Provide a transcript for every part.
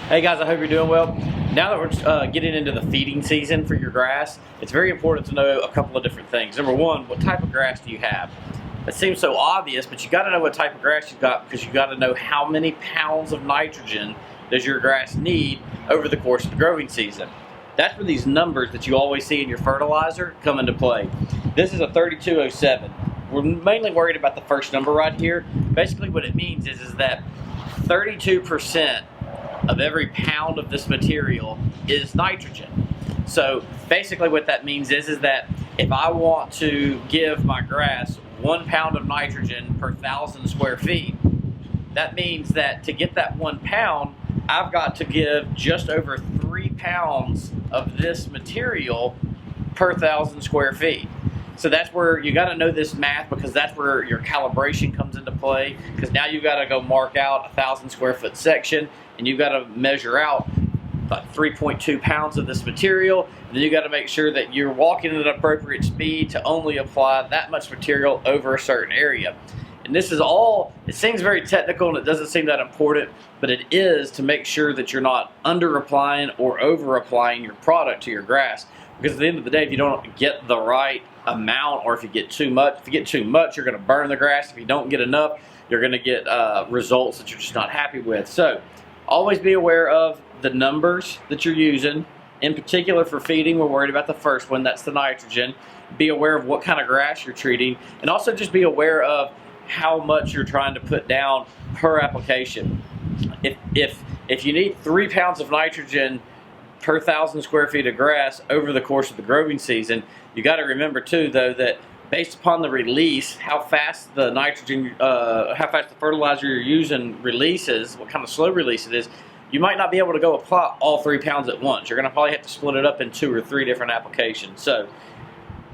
Hey guys, I hope you're doing well. Now that we're getting into the feeding season for your grass, it's very important to know a couple of different things. Number one, what type of grass do you have? It seems so obvious, but you got to know what type of grass you've got, because you got to know how many pounds of nitrogen does your grass need over the course of the growing season. That's where these numbers that you always see in your fertilizer come into play. This is a 3207. We're mainly worried about the first number right here. Basically what it means is that 32% of every pound of this material is nitrogen. So basically what that means is that if I want to give my grass 1 pound of nitrogen per 1,000 square feet, that means that to get that 1 pound, I've got to give just over 3 pounds of this material per 1,000 square feet. So that's where you got to know this math, because that's where your calibration comes into play, because now you've got to go mark out a 1,000 square foot section and you've got to measure out about 3.2 pounds of this material. And then you got to make sure that you're walking at an appropriate speed to only apply that much material over a certain area. And this is all, it seems very technical and it doesn't seem that important, but it is to make sure that you're not under applying or over applying your product to your grass. Because at the end of the day, if you don't get the right amount, or if you get too much, you're going to burn the grass. If you don't get enough, you're going to get results that you're just not happy with. So always be aware of the numbers that you're using. In particular for feeding, we're worried about the first one, that's the nitrogen. Be aware of what kind of grass you're treating, and also just be aware of how much you're trying to put down per application. If you need 3 pounds of nitrogen per 1,000 square feet of grass over the course of the growing season, you got to remember too, though, that based upon the release, how fast the nitrogen, how fast the fertilizer you're using releases, what kind of slow release it is, you might not be able to go apply all 3 pounds at once. You're going to probably have to split it up in 2 or 3 different applications. So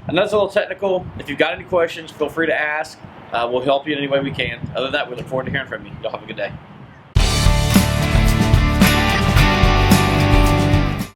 I know it's a little technical. If you've got any questions, feel free to ask. We'll help you in any way we can. Other than that, we look forward to hearing from you. Y'all have a good day.